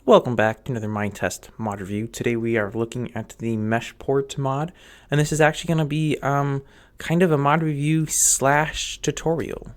Welcome back to another Minetest mod review. Today we are looking at the Meshport mod, and this is actually going to be kind of a mod review slash tutorial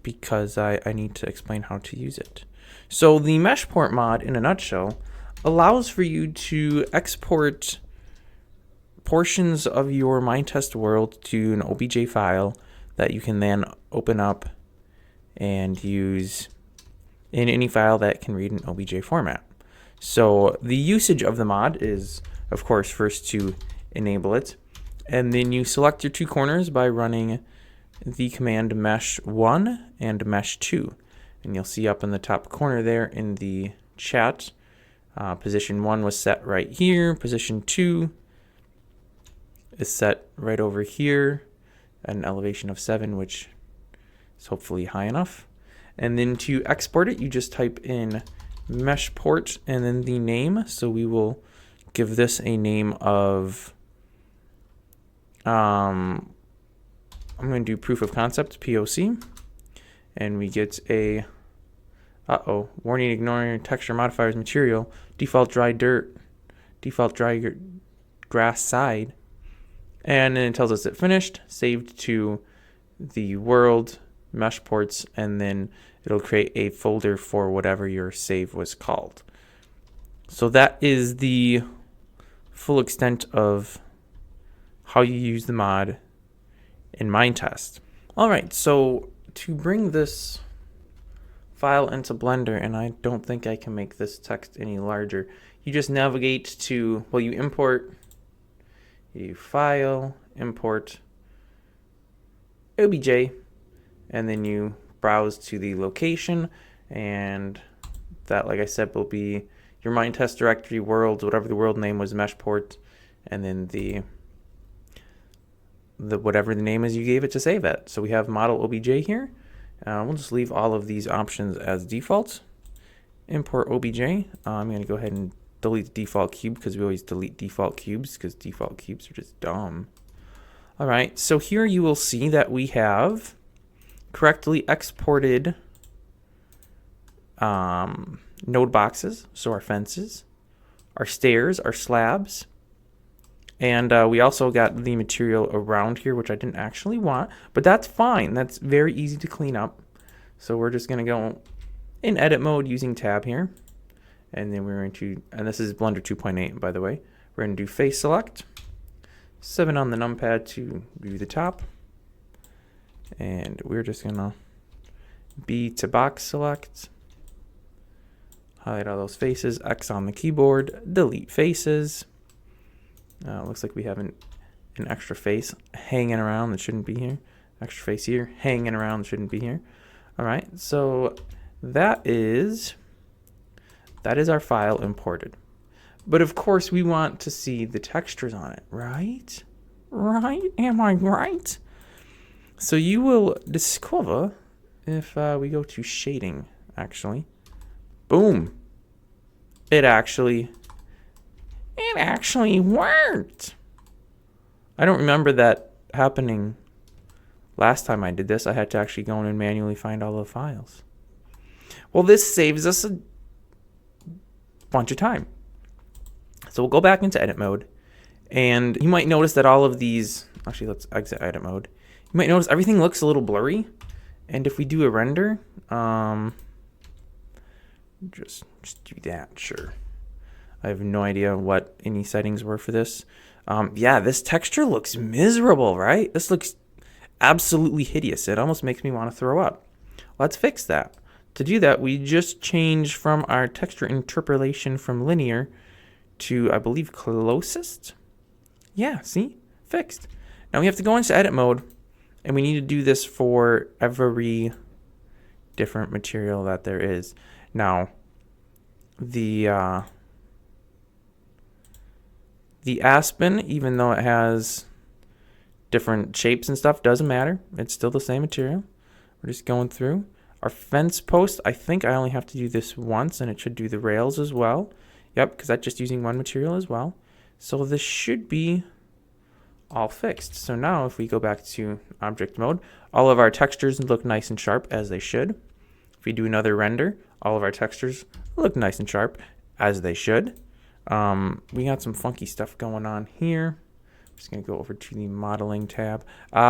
because I need to explain how to use it. So the Meshport mod, in a nutshell, allows for you to export portions of your Minetest world to an OBJ file that you can then open up and use in any file that can read an OBJ format. So the usage of the mod is, of course, first to enable it, and then you select your two corners by running the command mesh1 and mesh2, and you'll see up in the top corner there in the chat, position 1 was set right here, position 2 is set right over here at an elevation of 7, which is hopefully high enough. And then to export it, you just type in Meshport and then the name. So we will give this a name of, I'm going to do proof of concept, POC. And we get a, warning ignoring texture modifiers material, default dry dirt, default dry grass side. And then it tells us it finished, saved to the world, Meshports, and then it'll create a folder for whatever your save was called. So that is the full extent of how you use the mod in Minetest. Alright, so to bring this file into Blender, and I don't think I can make this text any larger, you just navigate to, well, you import, you file, import, OBJ, and then you browse to the location, and that, like I said, will be your Minetest directory world, whatever the world name was, Meshport, and then the whatever the name is you gave it to save it. So we have model OBJ here. We'll just leave all of these options as default. Import OBJ. I'm going to go ahead and delete the default cube because we always delete default cubes because default cubes are just dumb. All right, so here you will see that we have correctly exported node boxes, so our fences, our stairs, our slabs, and we also got the material around here, which I didn't actually want, but that's fine. That's very easy to clean up. So we're just going to go in edit mode using tab here, and then we're going to, and this is Blender 2.8 by the way, we're going to do face select, 7 on the numpad to view the top. And we're just gonna B to box select, highlight all those faces, X on the keyboard, delete faces. Looks like we have an extra face hanging around that shouldn't be here. Extra face here, hanging around that shouldn't be here. All right, so that is our file imported. But of course we want to see the textures on it, right? Right? Am I right? So you will discover if we go to shading, actually. Boom. It actually worked. I don't remember that happening last time I did this. I had to actually go in and manually find all the files. Well, this saves us a bunch of time. So we'll go back into edit mode. And you might notice that all of these, actually let's exit edit mode. You might notice everything looks a little blurry, and if we do a render, just do that, sure. I have no idea what any settings were for this. Yeah, this texture looks miserable, right? This looks absolutely hideous. It almost makes me want to throw up. Let's fix that. To do that, we just change from our texture interpolation from linear to, I believe, closest. Yeah, see? Fixed. Now we have to go into edit mode. And we need to do this for every different material that there is. Now, the aspen, even though it has different shapes and stuff, doesn't matter. It's still the same material. We're just going through. Our fence post, I think I only have to do this once, and it should do the rails as well. Yep, because that's just using one material as well. So this should be all fixed. So now if we go back to object mode, all of our textures look nice and sharp as they should. If we do another render, all of our textures look nice and sharp, as they should. We got some funky stuff going on here. I'm just going to go over to the modeling tab.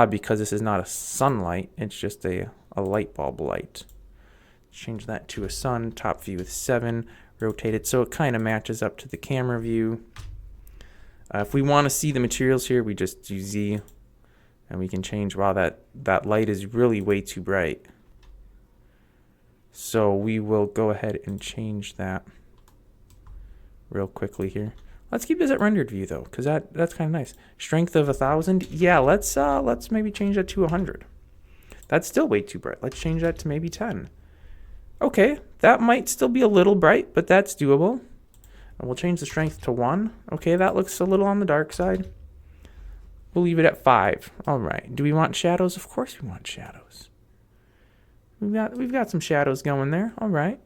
Because this is not a sunlight, it's just a light bulb light. Change that to a sun, top view with 7, rotate it so it kind of matches up to the camera view. If we want to see the materials here, we just do Z, and we can change, wow, that light is really way too bright. So we will go ahead and change that real quickly here. Let's keep this at rendered view though, because that's kind of nice. Strength of 1000. Yeah, let's maybe change that to 100. That's still way too bright. Let's change that to maybe 10. Okay, that might still be a little bright, but that's doable. And we'll change the strength to 1. Okay, that looks a little on the dark side. We'll leave it at 5. All right. Do we want shadows? Of course we want shadows. We've got some shadows going there. All right.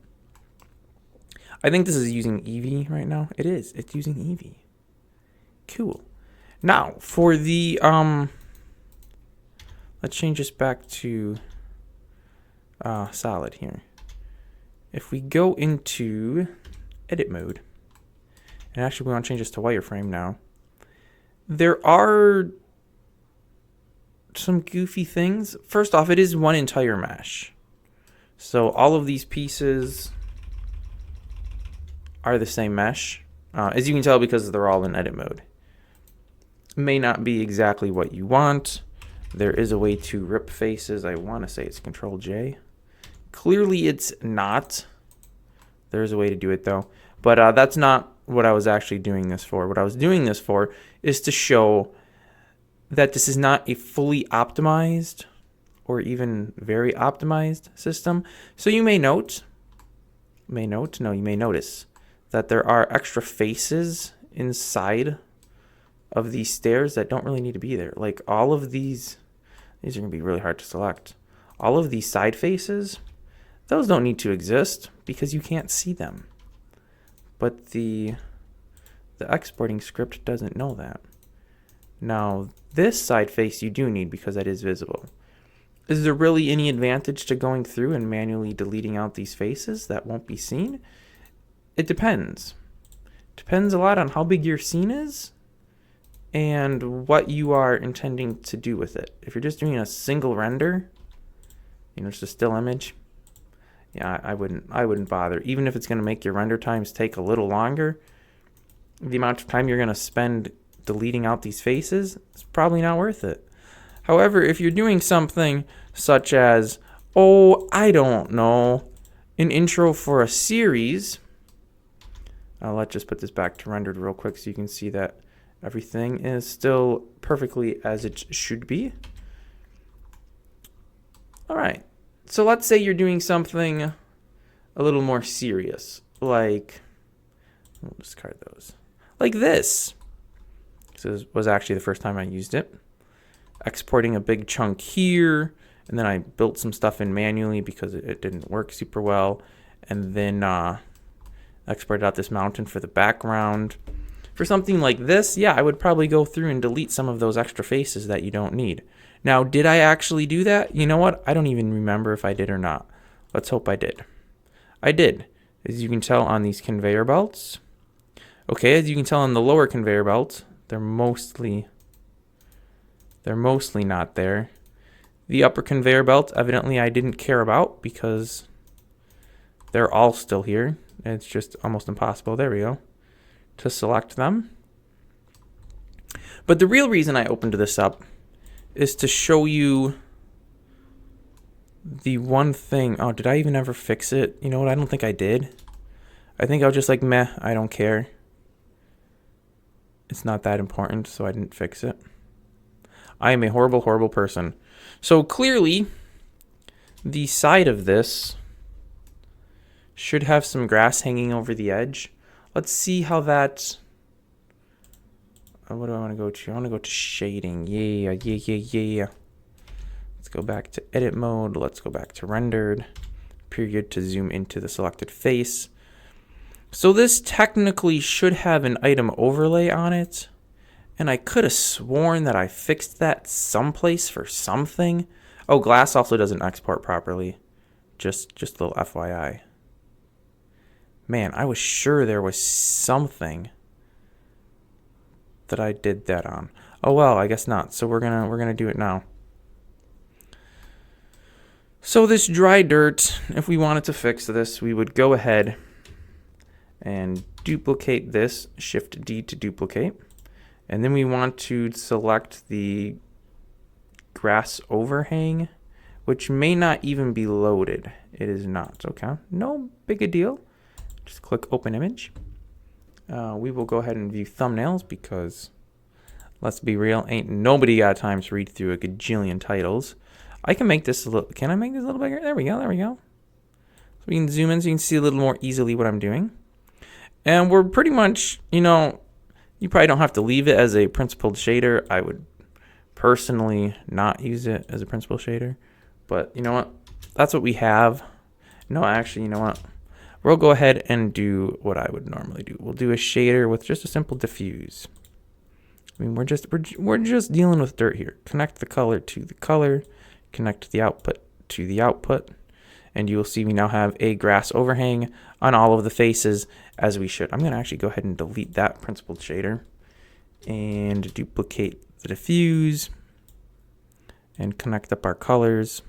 I think this is using Eevee right now. It is. It's using Eevee. Cool. Now for the let's change this back to solid here. If we go into edit mode, and actually we want to change this to wireframe now, there are some goofy things. First off, it is one entire mesh. So all of these pieces are the same mesh, as you can tell because they're all in edit mode. May not be exactly what you want. There is a way to rip faces. I want to say it's Control J. Clearly it's not. There's a way to do it though. But that's not what I was actually doing this for. What I was doing this for is to show that this is not a fully optimized or even very optimized system. So you may notice that there are extra faces inside of these stairs that don't really need to be there. Like all of these are gonna be really hard to select. All of these side faces, those don't need to exist because you can't see them. But the exporting script doesn't know that. Now this side face you do need because that is visible. Is there really any advantage to going through and manually deleting out these faces that won't be seen? It depends. Depends a lot on how big your scene is and what you are intending to do with it. If you're just doing a single render, just a still image, yeah, I wouldn't bother. Even if it's going to make your render times take a little longer, the amount of time you're going to spend deleting out these faces is probably not worth it. However, if you're doing something such as, I don't know, an intro for a series, let's just put this back to rendered real quick so you can see that everything is still perfectly as it should be. All right, so let's say you're doing something a little more serious, like, we'll discard those, like this. This was actually the first time I used it. Exporting a big chunk here, and then I built some stuff in manually because it didn't work super well, and then exported out this mountain for the background. For something like this, yeah, I would probably go through and delete some of those extra faces that you don't need. Now, did I actually do that? You know what? I don't even remember if I did or not. Let's hope I did. I did, as you can tell on these conveyor belts. Okay, as you can tell on the lower conveyor belts, they're mostly not there. The upper conveyor belt, evidently I didn't care about because they're all still here. It's just almost impossible, there we go, to select them. But the real reason I opened this up is to show you the one thing. Oh, did I even ever fix it? You know what, I don't think I did. I think I was just like, meh, I don't care. It's not that important, so I didn't fix it. I am a horrible, horrible person. So clearly, the side of this should have some grass hanging over the edge. Let's see how that... what do I want to go to? I want to go to shading. Yeah. Let's go back to edit mode. Let's go back to rendered. Period to zoom into the selected face. So this technically should have an item overlay on it. And I could have sworn that I fixed that someplace for something. Oh, glass also doesn't export properly. Just a little FYI. Man, I was sure there was something that I did that on. Oh well, I guess not. So we're gonna do it now. So this dry dirt, if we wanted to fix this, we would go ahead and duplicate this, Shift D to duplicate. And then we want to select the grass overhang, which may not even be loaded. It is not, okay? No big a deal. Just click open image. We will go ahead and view thumbnails because, let's be real, ain't nobody got time to read through a gajillion titles. I can make this a little, can I make this a little bigger? There we go, there we go. So we can zoom in so you can see a little more easily what I'm doing. And we're pretty much, you know, you probably don't have to leave it as a principled shader. I would personally not use it as a principal shader. But you know what? That's what we have. No, actually, you know what? We'll go ahead and do what I would normally do. We'll do a shader with just a simple diffuse. I mean, we're just dealing with dirt here. Connect the color to the color. Connect the output to the output, and you will see we now have a grass overhang on all of the faces as we should. I'm going to actually go ahead and delete that principled shader and duplicate the diffuse and connect up our colors.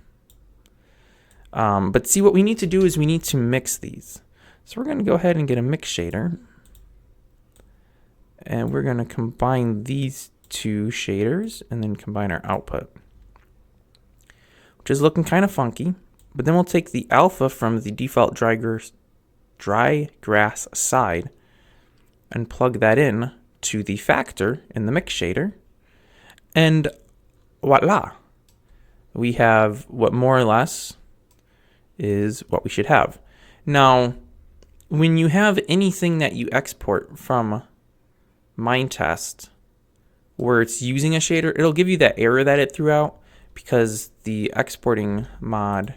But see, what we need to do is we need to mix these. So we're going to go ahead and get a mix shader, and we're going to combine these two shaders and then combine our output, which is looking kind of funky. But then we'll take the alpha from the default dry grass side and plug that in to the factor in the mix shader, and voila, we have what more or less is what we should have. Now, when you have anything that you export from Minetest where it's using a shader, it'll give you that error that it threw out because the exporting mod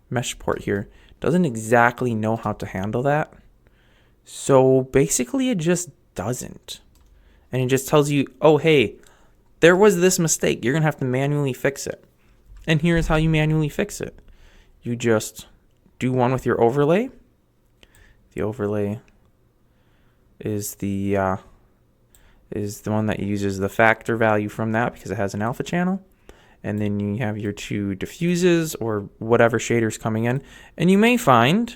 Meshport here doesn't exactly know how to handle that. So basically it just doesn't. And it just tells you, oh, hey, there was this mistake. You're going to have to manually fix it. And here's how you manually fix it. You just do one with your overlay. The overlay is the one that uses the factor value from that because it has an alpha channel. And then you have your two diffuses or whatever shader's coming in. And you may find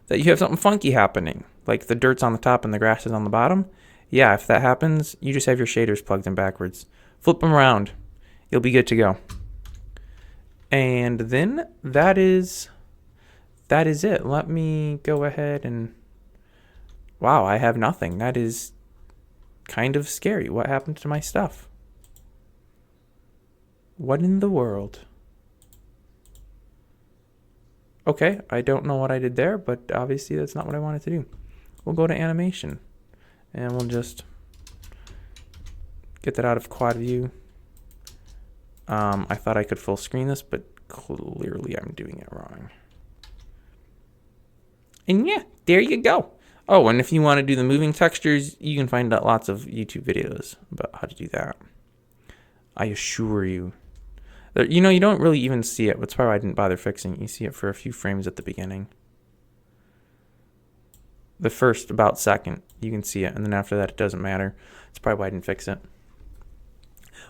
that you have something funky happening, like the dirt's on the top and the grass is on the bottom. Yeah, if that happens, you just have your shaders plugged in backwards. Flip them around. You'll be good to go. And then that is it. Let me go ahead and... Wow, I have nothing. That is kind of scary. What happened to my stuff? What in the world? Okay, I don't know what I did there, but obviously that's not what I wanted to do. We'll go to animation, and we'll just get that out of quad view. I thought I could full screen this, but clearly I'm doing it wrong. And yeah, there you go. Oh, and if you want to do the moving textures, you can find out lots of YouTube videos about how to do that. I assure you. You know, you don't really even see it. That's probably why I didn't bother fixing it. You see it for a few frames at the beginning. The first about second, you can see it. And then after that, it doesn't matter. That's probably why I didn't fix it.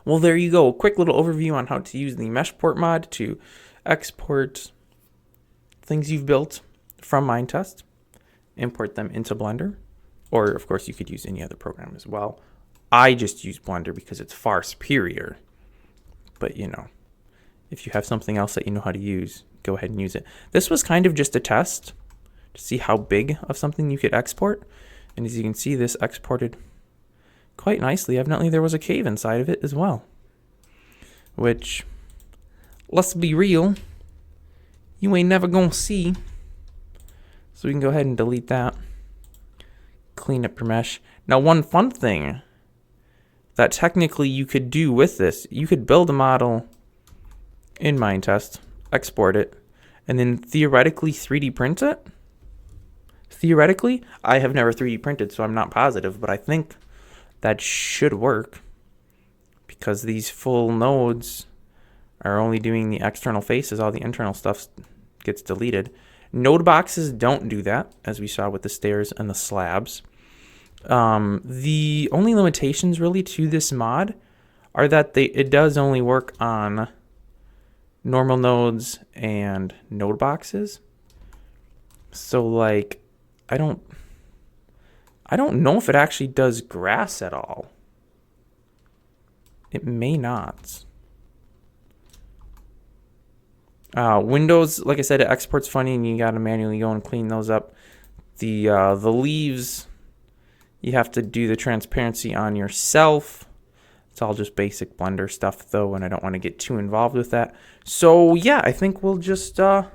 Well, there you go. A quick little overview on how to use the Meshport mod to export things you've built from Minetest, import them into Blender, or of course you could use any other program as well. I just use Blender because it's far superior. But you know, if you have something else that you know how to use, go ahead and use it. This was kind of just a test to see how big of something you could export. And as you can see, this exported quite nicely. Evidently there was a cave inside of it as well, which, let's be real, you ain't never gonna see. So we can go ahead and delete that, clean up your mesh. Now, one fun thing that technically you could do with this, you could build a model in Minetest, export it, and then theoretically 3D print it. Theoretically, I have never 3D printed, so I'm not positive, but I think that should work because these full nodes are only doing the external faces. All the internal stuff gets deleted. Node boxes don't do that, as we saw with the stairs and the slabs. The only limitations really to this mod are that it does only work on normal nodes and node boxes. So like, I don't know if it actually does grass at all. It may not. Windows, like I said, it exports funny, and you gotta manually go and clean those up. The leaves, you have to do the transparency on yourself. It's all just basic Blender stuff though, and I don't want to get too involved with that. So yeah, I think we'll just wrap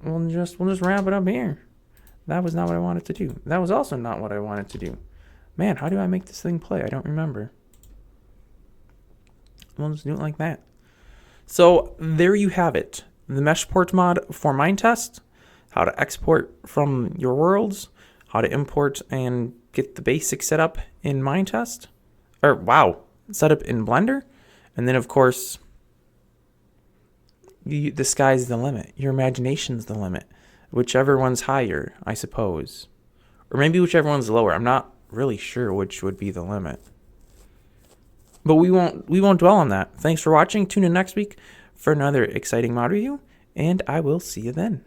it up here. That was not what I wanted to do. That was also not what I wanted to do. Man, how do I make this thing play? I don't remember. We'll just do it like that. So there you have it. The Meshport mod for Minetest. How to export from your worlds. How to import and get the basics set up in Minetest. Or, wow, set up in Blender. And then, of course, the sky's the limit. Your imagination's the limit. Whichever one's higher, I suppose. Or maybe whichever one's lower. I'm not really sure which would be the limit. But we won't dwell on that. Thanks for watching. Tune in next week for another exciting mod review, and I will see you then.